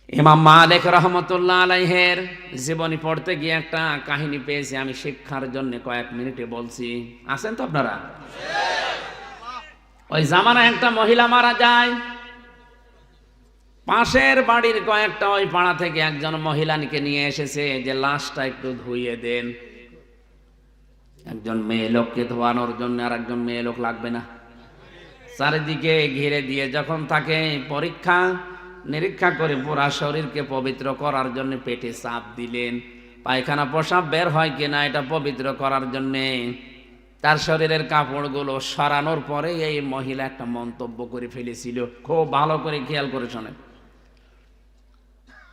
ইমাম মালিক রহমতুল্লাহ আলাইহের জীবনী পড়তে গিয়ে একটা কাহিনী পেয়েছি, আমি শিক্ষার জন্য কয়েক মিনিটে বলছি। আছেন তো আপনারা? ওই জামানায় একটা মহিলা মারা যায়, পাশের বাড়ির কয়েকটা ওই পাড়া থেকে একজন মহিলাকে নিয়ে এসেছে যে লাশটা একটু ধুইয়ে দেন। একজন মেয়ে লোককে ধোয়ানোর জন্য আর একজন মেয়ে লোক লাগবে না? চারিদিকে ঘিরে দিয়ে যখন তাকে পরীক্ষা নিরীক্ষা করে পুরা শরীরকে পবিত্র করার জন্য পেটে চাপ দিলেন, পায়খানা প্রসাব বের হয় কিনা এটা পবিত্র করার জন্যে তার শরীরের কাপড়গুলো সরানোর পরে এই মহিলা একটা মন্তব্য করে ফেলেছিল। খুব ভালো করে খেয়াল করে শোনেন।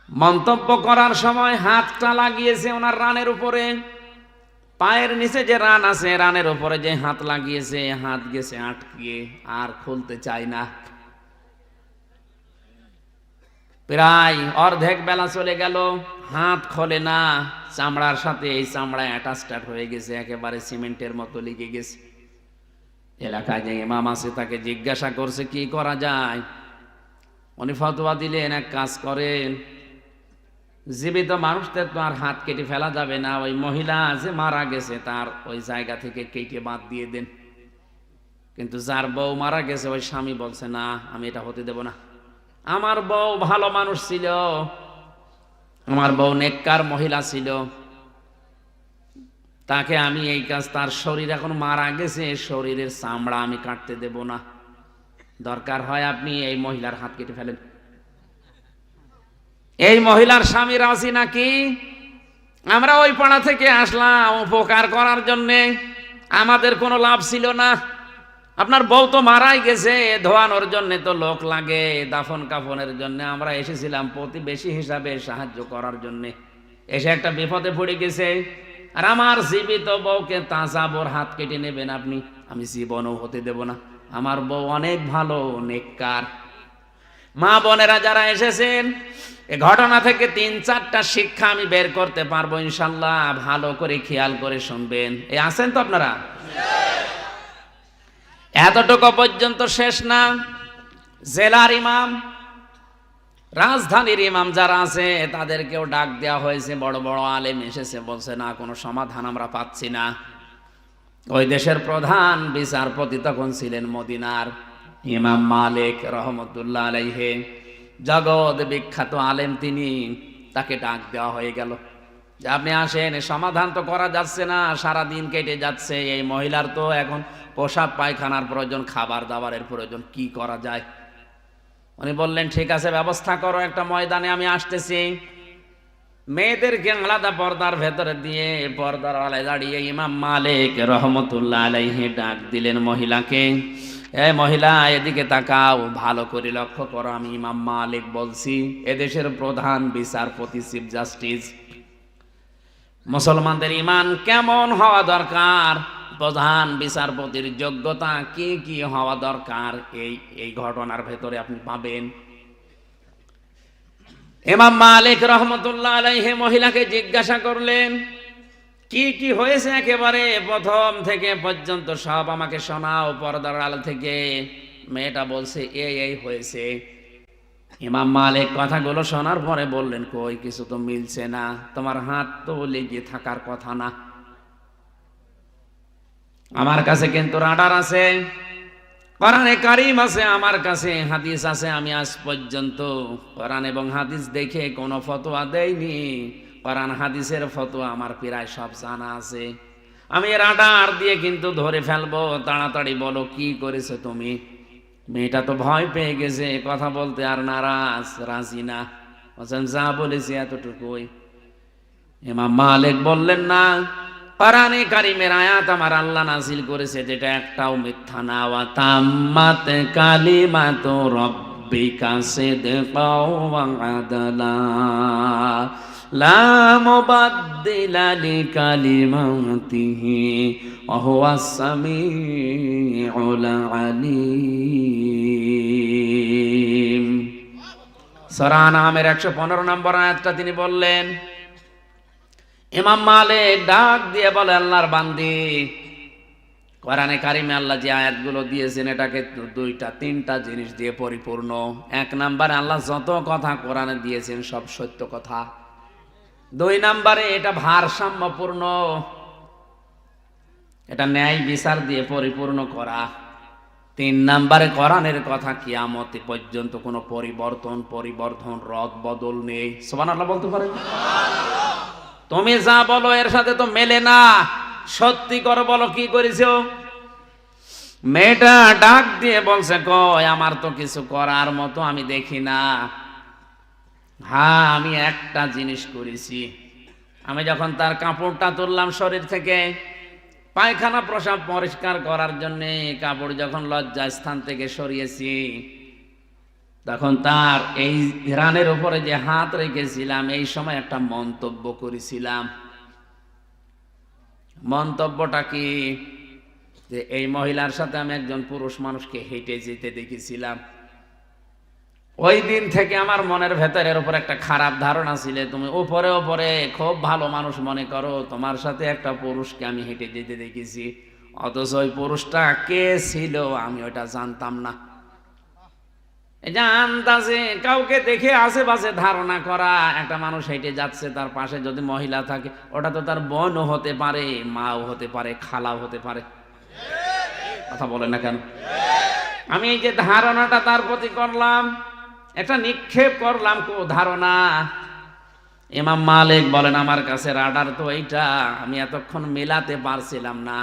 মন্তব্য করার সময় হাতটা লাগিয়েছে ওনার রানের উপরে, পায়ের নিচে যে রান আছে রানের উপরে যে হাত লাগিয়েছে, হাত গেছে আটকে, আর খুলতে চায় না। প্রায় অর্ধেক বেলা চলে গেল, হাত খোলে না, চামড়ার সাথে এই চামড়া অ্যাটাচড হয়ে গেছে, একেবারে সিমেন্টের মতো লেগে গেছে। এলাকায় যে ইমাম আছে তাকে জিজ্ঞাসা করছে কি করা যায়। উনি ফতোয়া দিলেন, এক কাজ করেন, জীবিত মানুষদের তো আর হাত কেটে ফেলা যাবে না, ওই মহিলা যে মারা গেছে তার ওই জায়গা থেকে কেটে বাদ দিয়ে দেন। কিন্তু যার বউ মারা গেছে ওই স্বামী বলছে না, আমি এটা হতে দেব না। আমার বউ ভালো মানুষ ছিল, আমার বউ নেককার মহিলা ছিল, তাকে আমি এই কাজ, তার শরীর এখন মারা গেছে, শরীরের চামড়া আমি কাটতে দেব না, দরকার হয় আপনি এই মহিলার হাত কেটে ফেলেন। এই মহিলার স্বামী রাজি নাকি? আমরা ওই পাড়া থেকে আসলাম উপকার করার জন্যে, আমাদের কোনো লাভ ছিল না। আপনার বউ তো মারাই গেছে, ধোয়ানোর জন্য তো লোক লাগে, দাফন কাফনের জন্য আমরা এসেছিলাম প্রতিবেশী হিসাবে সাহায্য করার জন্য। এসে একটা বিপদে পড়ে গেছে, আর আমার জীবিত বউকে তাজাবর হাত কেটে নেবেন আপনি? আমি জীবনও হতে দেব না। আমার বউ অনেক ভালো, নেককার। মা বোনেরা যারা এসেছেন, এ ঘটনা থেকে 3-4টা শিক্ষা আমি বের করতে পারবো ইনশাল্লাহ, ভালো করে খেয়াল করে শুনবেন। এই আছেন তো আপনারা? এতটুকু পর্যন্ত শেষ না। জেলার ইমাম, রাজধানীর ইমাম যারা আছে তাদেরকেও ডাক দেওয়া হয়েছে, বড় বড় আলেম এসেছে, বলছে না কোনো সমাধান আমরা পাচ্ছি না। ওই দেশের প্রধান বিচারপতি তখন ছিলেন মদিনার ইমাম মালিক রহমতুল্লাহ আলাইহি, জগৎ বিখ্যাত আলেম তিনি। তাকে ডাক দেওয়া হয়ে গেল যে আপনি আসেন, সমাধান তো করা যাচ্ছে না, সারা দিন কেটে যাচ্ছে, এই মহিলার তো এখন পোশাক পায়খানার প্রয়োজন, খাবার দাবারের প্রয়োজন, কি করা যায়? উনি বললেন ঠিক আছে, ব্যবস্থা করো, একটা ময়দানে আমি আসতেছি। মেয়েদেরকে আলাদা পর্দার ভেতরে দিয়ে পর্দার আলায় দাঁড়িয়ে ইমাম মালিক রহমতুল্লাহ আলাইহি ডাক দিলেন মহিলাকে, এ মহিলা এদিকে তাকাও, ভালো করে লক্ষ্য করো, আমি ইমাম মালিক বলছি, এদেশের প্রধান বিচারপতি, চিফ জাস্টিস। মুসলমানদের ঈমান কেমন হওয়া দরকার, প্রধান বিচারপতির যোগ্যতা কি কি হওয়া দরকার, এই ঘটনার ভেতরে আপনি পাবেন। ইমাম মালিক রহমতুল্লাহ আলাইহি মহিলাকে জিজ্ঞাসা করলেন কি কি হয়েছে, একেবারে প্রথম থেকে পর্যন্ত সব আমাকে শোনাও পর্দার আড়াল থেকে। মেয়েটা বলছে এই হয়েছে। ইমাম মালিক কথাগুলো শোনার পরে বললেন কই, কিছু তো মিলছে না, তোমার হাত তো লেগে থাকার কথা না। আমার কাছে কিন্তু রাডার আছে, কোরআনে কারীম আছে, আমার কাছে হাদিস আছে, আমি আজ পর্যন্ত কোরআন এবং হাদিস দেখে কোনো ফতোয়া দেইনি। কোরআন হাদিসের ফতোয়া আমার প্রায় সব জানা আছে, আমি রাডার দিয়ে কিন্তু ধরে ফেলবো, তাড়াতাড়ি বলো কি করেছো তুমি। মেয়েটা তো ভয় পেয়ে গেছে, কথা বলতে আর নারাজ, রাজি না, বলছেন যা বলেছি এতটুকুই। ইমাম মালিক বললেন না, কোরআনে কারীমের আয়াত আমার আল্লাহ নাযিল করেছে যেটা একটাও মিথ্যা না, ওয়া তাম্মাত কালিমাতু রাব্বিকা সিদকাও ওয়া আদলা লা মুবাদদিলা লিকালিমাতিহি ওয়া হুয়াস সামিউল আলীম। সূরা আনআমের 115 নম্বর আয়াতটা তিনি বললেন। ইমাম মালিক ডাক দিয়ে বলে আল্লাহর বান্দি, কোরআনে কারিমে আল্লাহ যে আয়াতগুলো দিয়েছেন এটাকে দুইটা তিনটা জিনিস দিয়ে পরিপূর্ণ। এক নাম্বারে আল্লাহ যত কথা কোরআনে দিয়েছেন সব সত্য কথা। দুই নাম্বারে এটা ভারসাম্যপূর্ণ, এটা ন্যায় বিচার দিয়ে পরিপূর্ণ করা। তিন নাম্বারে কোরআনের কথা কিয়ামত পর্যন্ত কোনো পরিবর্ধন রদ বদল নেই। সুবহানাল্লাহ বলতে পারেন? তুমি যা বলো এর সাথে তো মেলে না। সত্যি করে বলো কি করেছো। মেয়েটা ডাক দিয়ে বলছে, কই আমার তো কিছু করার মতো আমি দেখি না। হ্যাঁ, আমি একটা জিনিস করেছি। আমি যখন তার কাপড়টা তুললাম শরীর থেকে পায়খানা প্রসাব পরিষ্কার করার জন্য, কাপড় যখন লজ্জা স্থান থেকে সরিয়েছি, তখন তার এই রানের উপরে যে হাত রেখেছিলাম এই সময় একটা মন্তব্য করেছিলাম। মন্তব্যটা কি? যে এই মহিলার সাথে আমি একজন পুরুষ মানুষকে হেঁটে যেতে দেখেছিলাম। ওই দিন থেকে আমার মনের ভেতরের উপর একটা খারাপ ধারণা ছিল, তুমি উপরে উপরে খুব ভালো মানুষ মনে করো, তোমার সাথে একটা পুরুষকে আমি হেঁটে যেতে দেখেছি, অথচ ওই পুরুষটা কে ছিল আমি ওটা জানতাম না। এই যে আন্দাজে কাউকে দেখে আশেপাশে ধারণা করা, একটা মানুষ হেঁটে যাচ্ছে তার পাশে যদি মহিলা থাকে, ওটা তো তার বোনও হতে পারে, মাও হতে পারে, খালাও হতে পারে। কথা বলে না কেন? আমি এই যে ধারণাটা তার প্রতি করলাম, একটা নিক্ষেপ করলাম ধারণা। ইমাম মালিক বলেন আমার কাছে রাডার তো এইটা, আমি এতক্ষণ মেলাতে পারছিলাম না।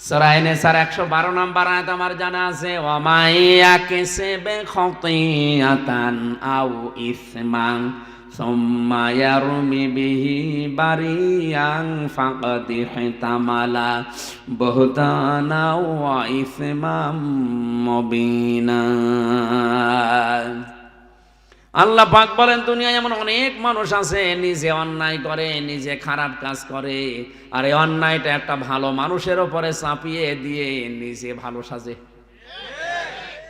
সূরা নিসার 112 নম্বর আয়াত আমার জানা আছে, ওয়ামাইয়া কাসাবা খাতিয়াতান আও ইসমান সুম্মা ইয়ারমি বিহি বারিয়ান ফাকাদ ইহতামালা বুহতানা ওয়া ইসমাম মুবিনা। আল্লাহ পাক বলেন দুনিয়ায় এমন অনেক মানুষ আছে নিজে অন্যায় করে, নিজে খারাপ কাজ করে, আর এই অন্যায়টা একটা ভালো মানুষের উপরে চাপিয়ে দিয়ে নিজে ভালো সাজে।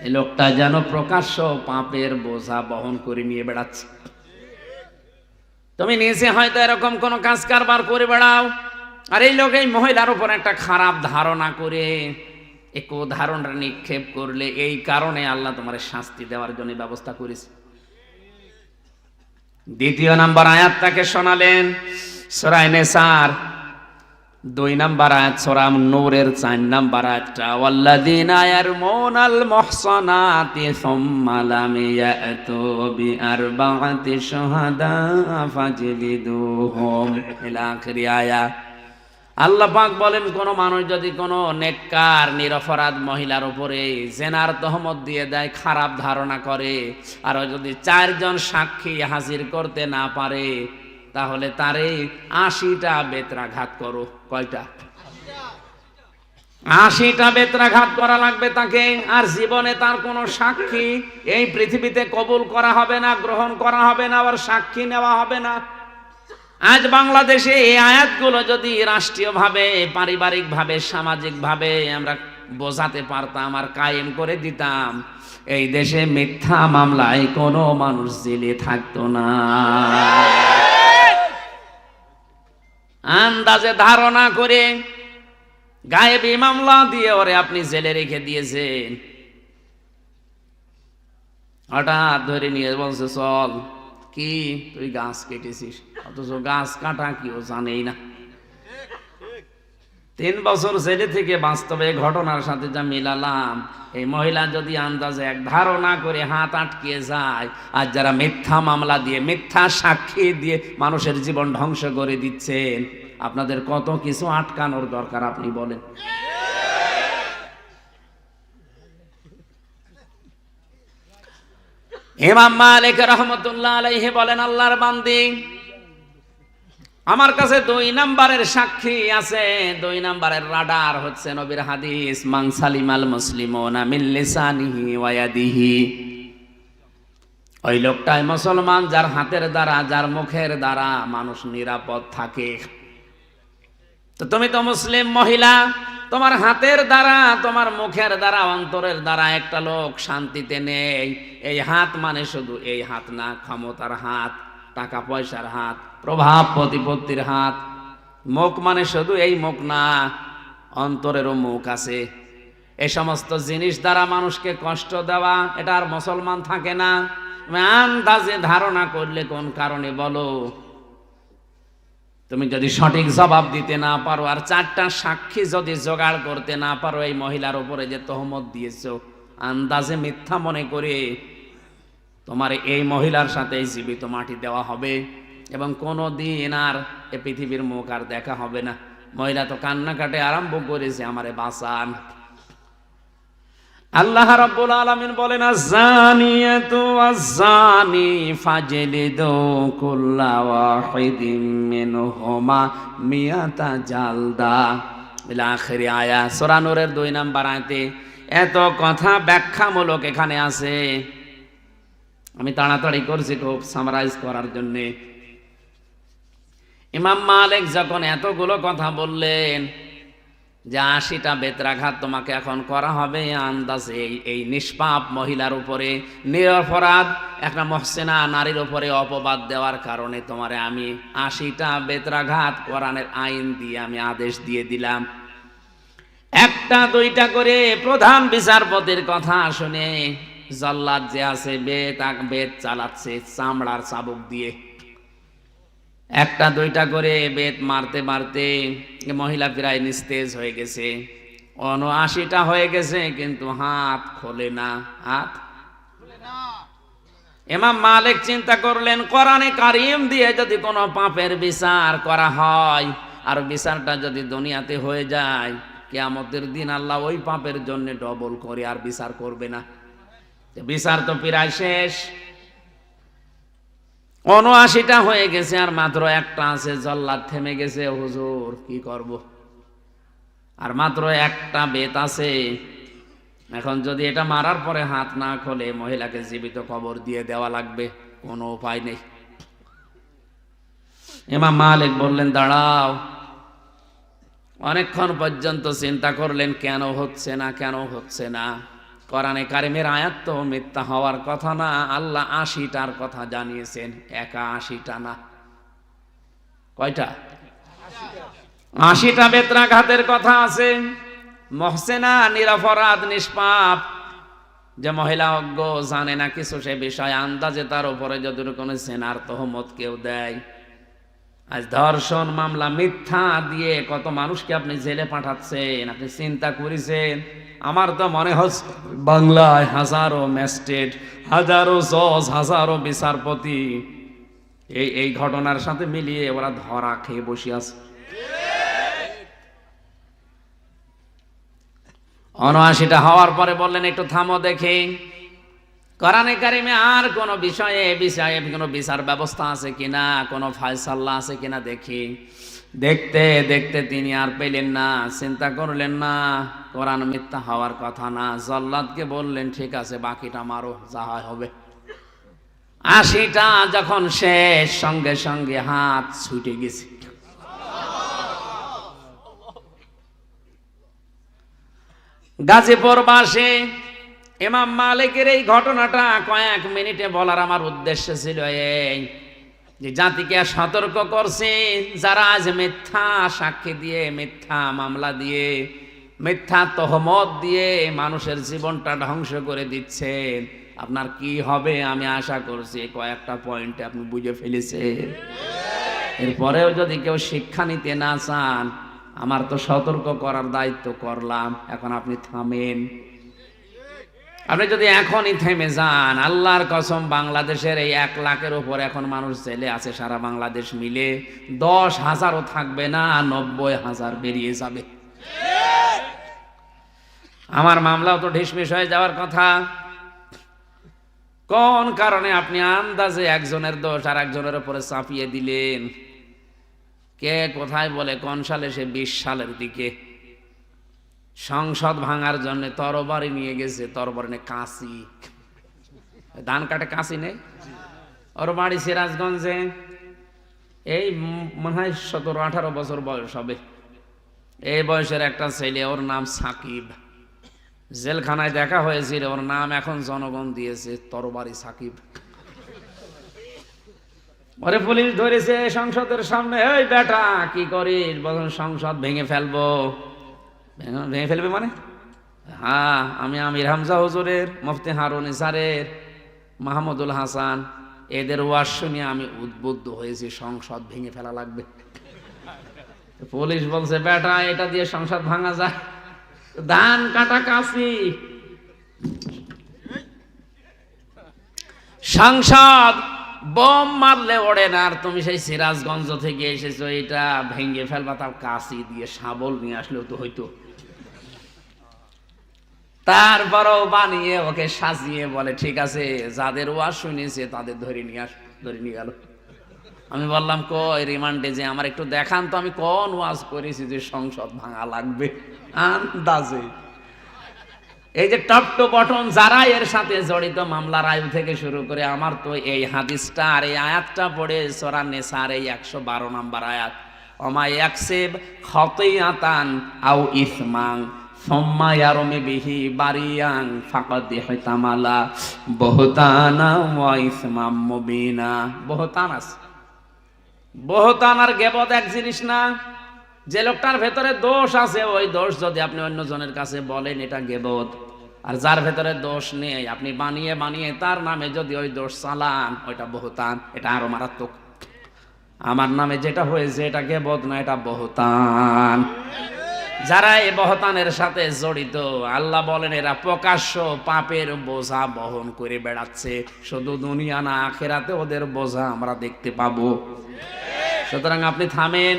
এই লোকটা যেন প্রকাশ্য পাপের বোঝা বহন করে নিয়ে বেড়াচ্ছে। তুমি নিজে হয়তো এরকম কোন কাজ কারবার করে বেড়াও, আর এই লোক এই মহিলার উপর একটা খারাপ ধারণা করে এক ধারণা নিক্ষেপ করলে, এই কারণে আল্লাহ তোমার শাস্তি দেওয়ার জন্য ব্যবস্থা করেছে। দ্বিতীয় নাম্বার আয়াতটাকে শোনালেন সূরা নিসার 2 নাম্বার আয়াত, সূরা নূরের 4 নাম্বার আয়াতটা, ওয়াল্লাযীনা ইয়ারমুনাল মুহসানাতি সুম্মা লাম ইয়াতু বিআরবা'তি শুহাদা ফাজলিদুহুম ইলা আখির আয়াত। আল্লাহ পাক বলেন কোন মানুষ যদি কোন নেককার নিরপরাধ মহিলার উপরে জেনার তহমত দিয়ে দেয়, খারাপ ধারণা করে, আর যদি 4 জন সাক্ষী হাজির করতে না পারে, তাহলে তারে 80টা বেত্রাঘাত করো। কয়টা? 80টা বেত্রাঘাত করা লাগবে তাকে। আর জীবনে তার কোনো সাক্ষী এই পৃথিবীতে কবুল করা হবে না, গ্রহণ করা হবে না, আবার সাক্ষী নেওয়া হবে না। আজ বাংলাদেশে এই আয়াতগুলো যদি রাষ্ট্রীয়ভাবে, পারিবারিকভাবে, সামাজিকভাবে আমরা বোঝাতে পারতাম আর কায়েম করে দিতাম, এই দেশে মিথ্যা মামলায় কোনো মানুষ জেলে থাকতো না। আন্দাজে ধারণা করে গায়েবী মামলা দিয়ে ওরে আপনি জেলে রেখে দিয়েছেন, হঠাৎ ধরে নিয়ে বলছে চল, কি তুই গাছ কেটেছিস, অথচ গাছ কাটা কি ও জানেই না। 3 বছর জেলে থেকে বাস্তবে ঘটনার সাথে যা মিলালাম, এই মহিলা যদি আন্দাজে এক ধারণা করে হাত আটকিয়ে যায়, আর যারা মিথ্যা মামলা দিয়ে, মিথ্যা সাক্ষী দিয়ে মানুষের জীবন ধ্বংস করে দিচ্ছেন, আপনাদের কত কিছু আটকানোর দরকার আপনি বলেন। ইমাম মালিক রাহমাতুল্লাহ আলাইহি বলেন, আল্লাহর বান্দি, আমার কাছে 2 নাম্বারের সাক্ষী আছে। 2 নাম্বারের রাডার হচ্ছে নবীর হাদিস, মান সালিমাল মুসলিমুনা মিন লিসানিহি ওয়া ইয়াদিহি। ওই লোকটাই মুসলমান যার হাতের দ্বারা, যার মুখের দ্বারা মানুষ নিরাপদ থাকে। তো তুমি তো মুসলিম মহিলা, তোমার হাতের দ্বারা, তোমার মুখের দ্বারা, অন্তরের দ্বারা একটা লোক শান্তিতে নেই। এই হাত মানে শুধু এই হাত না, ক্ষমতার হাত, টাকা পয়সার হাত, প্রভাব প্রতিপত্তির হাত। মুখ মানে শুধু এই মুখ না, অন্তরেরও মুখ আছে। এই সমস্ত জিনিস দ্বারা মানুষকে কষ্ট দেওয়া, এটা আর মুসলমান থাকে না। আন্দাজে ধারণা করলে কোন কারণে বলো, তুমি যদি সঠিক জবাব দিতে না পারো আর 4টা সাক্ষী যদি জোগাড় করতে না পারো এই মহিলার উপরে যে তহমত দিয়েছো, আন্দাজে মিথ্যা মনে করে তোমার এই মহিলার সাথে জীবিত মাটি দেওয়া হবে এবং কোনো দিন আর এ পৃথিবীর মুখ আর দেখা হবে না। মহিলা তো কান্নাকাটে আরম্ভ করেছে, আমারে বাঁচান। আল্লাহ রাব্বুল আলামিন বলেন, আয-যানিয়াতু ওয়াজ-যানি ফাজলিদু কুল্লা ওয়াহিদিম মিনহুমা মিয়াতা জালদা ইলা আখিরি আয়া। সূরা নূরের 2 নম্বর আয়াতে এত কথা ব্যাখ্যামূলক এখানে আছে। আমি তাড়াতাড়ি করছি খুব সামারাইজ করার জন্য। ইমাম মালিক যখন এতগুলো কথা বললেন যে 80টা বেত্রাঘাত তোমাকে এখন করা হবে, আন্দাজে এই নিষ্পাপ মহিলার উপরে, নিরপরাধ একটা মহসিনা নারীর উপরে অপবাদ দেওয়ার কারণে তোমারে আমি 80টা বেত্রাঘাত কোরআনের আইন দিয়ে আমি আদেশ দিয়ে দিলাম। 1টা 2টা করে প্রধান বিচারপতির কথা শুনে জল্লাদ যে আছে বেত চালাচ্ছে চামড়ার চাবুক দিয়ে। 1টা 2টা করে বেত মারতে মারতে মহিলা প্রায় নিস্তেজ হয়ে গেছে। 79টা হয়ে গেছে, কিন্তু হাত খোলে না, হাত। ইমাম মালিক চিন্তা করলেন, কোরআনে কারীম দিয়ে যদি কোনো পাপের বিচার করা হয় আর বিচারটা যদি দুনিয়াতে হয়ে যায়, কিয়ামতের দিন আল্লাহ ওই পাপের জন্য ডবল করে আর বিচার করবে না। বিচার তো প্রায় শেষ। 79টা হয়ে গেছে আর মাত্র 1টা আছে। জল্লাদ থেমে গেছে, হুজুর কি করব, আর মাত্র 1টা বেত আছে। এখন যদি এটা মারার পরে হাত না খোলে মহিলাকে জীবিত কবর দিয়ে দেওয়া লাগবে, কোনো উপায় নেই। ইমাম মালিক বললেন, দাঁড়াও। অনেকক্ষণ পর্যন্ত চিন্তা করলেন, কেন হচ্ছে না, কেন হচ্ছে না। কোরআনে কারিমের আয়াত তো মিথ্যা হওয়ার কথা না। আল্লাহ 80টার কথা জানিয়েছেন, একা 80টা না। কয়টা? 80টা বেত্রাঘাতের কথা আছে। মহসেনা নিরপরাধ নিষ্পাপ যে মহিলা অজ্ঞ, জানে না কিছু সে বিষয়, আন্দাজে তার উপরে যদি কোনো সেনার তহমত কেউ দেয়, আজ ধর্ষণ মামলা মিথ্যা দিয়ে কত মানুষকে আপনি জেলে পাঠাচ্ছেন, আপনি চিন্তা করেছেন? আমার তো মনে হচ্ছে বাংলায় হাজারো ম্যাজিস্ট্রেট, হাজারো জজ, হাজারো বিচারপতি এই ঘটনার সাথে মিলিয়ে ওরা ধরা খেয়ে বসে আছে। 79টা হওয়ার পরে বললেন, একটু থামো দেখে কোরআনে কারিমে আর কোন বিষয়ে কোনো বিচার ব্যবস্থা আছে কিনা, কোনো ফায়সালা আছে কিনা দেখি। দেখতে দেখতে তিনি আর পেলেন না, চিন্তা করলেন না কোরআন মিথ্যা হওয়ার কথা না। জল্লাদকে বললেন, ঠিক আছে বাকিটা মারো, যা হয় হবে। 80টা যখন শেষ, সঙ্গে সঙ্গে হাত ছুটে গেছে। গাজীপুর বাসে ইমাম মালিকের এই ঘটনাটা কয়েক মিনিটে বলার আমার উদ্দেশ্য ছিল এই যে জাতিকে সতর্ক করছে, যারা আজ মিথ্যা সাক্ষী দিয়ে, মিথ্যা মামলা দিয়ে, মিথ্যা তহমত দিয়ে মানুষের জীবনটা ধ্বংস করে দিচ্ছেন, আপনার কি হবে আমি আশা করছি কয়েকটা পয়েন্টে আপনি বুঝে ফেলেছেন। এরপরেও যদি কেউ শিক্ষা নিতে না চান, আমার তো সতর্ক করার দায়িত্ব করলাম, এখন আপনি থামেন। আপনি যদি এখনই থেমে যান, আল্লাহর কসম বাংলাদেশের এই 1 লাখের উপর এখন মানুষ জেলে আছে, সারা বাংলাদেশ মিলে 10,000ও থাকবে না, 90,000 বেরিয়ে যাবে। আমার মামলাও তো ঢিসমিস হয়ে যাওয়ার কথা। কোন কারণে আপনি আন্দাজে একজনের দোষ আর একজনের উপরে চাপিয়ে দিলেন? কে কোথায় বলে কোন সালে, সে 20 সালের দিকে সংসদ ভাঙার জন্য তরবারি নিয়ে গেছে, তরবারি নে কাঁচি, ধান কাটে কাঁচি নেই, ওর বাড়ি সিরাজগঞ্জে। এই মনে হয় 17-18 বছর বয়স হবে। এই বয়সের একটা ছেলে, ওর নাম সাকিব। জেলখানায় দেখা হয়েছিল, ওর নাম এখন জনগণ দিয়েছে তরবারি সাকিব। ওরে পুলিশ ধরেছে সংসদের সামনে, এই বেটা কি করিস? বলুন সংসদ ভেঙে ফেলবো। ভেঙে ফেলবে মানে? হ্যাঁ, আমি আমির হামজা হুজুরের, মুফতি হারুন ইসারের, মাহমুদুল হাসান এদের ওয়াজ শুনে আমি উদ্বুদ্ধ হয়েছি, সংসদ ভেঙে ফেলা লাগবে। পুলিশ বলছে বেটা এটা দিয়ে সংসদ ভাঙা যায়? ধান কাটা কাশি। সংসদ বোম মারলে ওড়ে না, আর তুমি সেই সিরাজগঞ্জ থেকে এসেছো এটা ভেঙে ফেলবা, তার কাশি দিয়ে শাবল নিয়ে আসলেও তো হইতো। তারপরও বানিয়ে ওকে সাজিয়ে বলে ঠিক আছে, যাদের ওয়াজ শুনেছে তাদের ধরে নিয়ে গেল। আমি বললাম কই রিমান্ডে যে আমার একটু দেখান তো আমি কোন ওয়াজ করেছি যে সংসদ ভাঙা লাগবে। আন্দাজে এই যে টপ টু বটন যারা এর সাথে জড়িত, মামলার আয়ু থেকে শুরু করে, আমার তো এই হাদিসটা আর এই আয়াতটা পড়ে সূরা নিসার এই 112 নম্বর আয়াত, ওমা ইয়াকসিব খাতিয়াতান আও ইসমান সুম্মা ইয়ারমি বিহি বারিয়ান ফাকাদ ইহতামালা বুহতানা ওয়া ইসমাম মুবিনা। বুহতান আছে, বুহতান আর গীবত এক জিনিস না। যে লোকটার ভেতরে দোষ আছে ওই দোষ যদি আপনি অন্যজনের কাছে বলেন এটা গীবত, আর যার ভেতরে দোষ নেই আপনি বানিয়ে বানিয়ে তার নামে যদি ওই দোষ চালান ওইটা বুহতান, এটা আরো মারাত্মক। আমার নামে যেটা হয়েছে এটা গীবত না, এটা বুহতান। যারা এই বহতানের সাথে জড়িত আল্লাহ বলেন এরা প্রকাশ্য পাপের বোঝা বহন করে বেড়াচ্ছে, শুধু দুনিয়া না আখিরাতে ওদের বোঝা আমরা দেখতে পাবো। সুতরাং আপনি থামেন।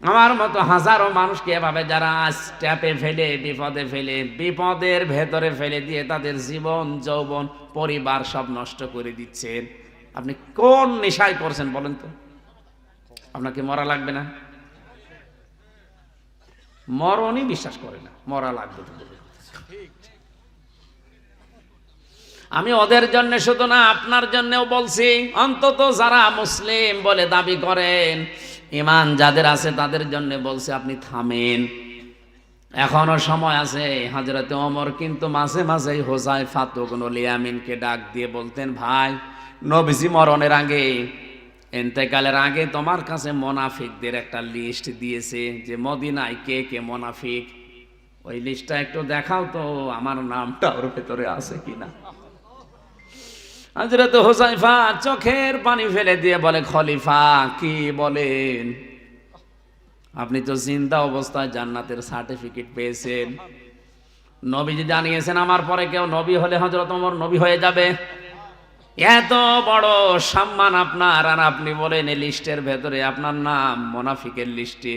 আমার মতো হাজারো মানুষকে এভাবে যারা স্ট্যাপে ফেলে বিপদে ফেলে, বিপদের ভেতরে ফেলে দিয়ে তাদের জীবন যৌবন পরিবার সব নষ্ট করে দিচ্ছেন। আপনি কোন নেশায় করছেন বলেন তো? আপনাকে মরা লাগবে না? মরণই বিশ্বাস করে না, মরা লাগবে তো। আমি ওদের জন্য শুধু না আপনার জন্যও বলছি, অন্তত যারা মুসলিম বলে দাবি করেন, ঈমান যাদের আছে তাদের জন্য বলছি আপনি থামেন, এখনো সময় আছে। হযরতে ওমর কিন্তু মাঝে মাঝে হুযায়ফা ইবনুল ইয়ামিনকে ডাক দিয়ে বলতেন, ভাই নবীজি মরণের আগে, ইন্তেকালের আগে তোমার কাছে মুনাফিকদের একটা লিস্ট দিয়েছে যে মদিনায় কে কে মুনাফিক, ওই লিস্টটা একটু দেখাও তো, আমার নামটা ওর ভেতরে আছে কিনা। হযরত হুযায়ফা চোখের পানি ফেলে দিয়ে বলে, খলিফা কি বলেন? আপনি তো জিন্দা অবস্থায় জান্নাতের সার্টিফিকেট পেয়েছেন, নবীজি জানিয়েছেন আমার পরে কেউ নবী হলে হযরত ওমর নবী হয়ে যাবে। এত বড় সম্মান আপনার, আর আপনি বলেন এই লিস্টের ভেতরে আপনার নাম মুনাফিকের লিস্টে।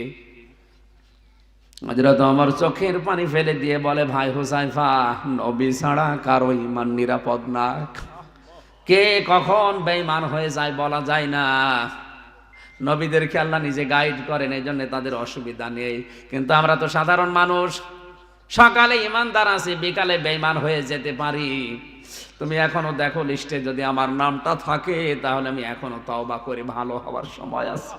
হযরত ওমর চোখের পানি ফেলে দিয়ে বলে, ভাই হুযায়ফা, নবী ছাড়া কারো ঈমান নিরাপদ না, কে কখন বেঈমান হয়ে যায় বলা যায় না। নবীদেরকে আল্লাহ নিজে গাইড করেন, এই জন্য তাদের অসুবিধা নেই। কিন্তু আমরা তো সাধারণ মানুষ, সকালে ঈমানদার আছি, বিকালে বেঈমান হয়ে যেতে পারি। তুমি এখনো দেখো লিস্টে যদি আমার নামটা থাকে তাহলে আমি এখনো তওবা করে ভালো হওয়ার সময় আছে।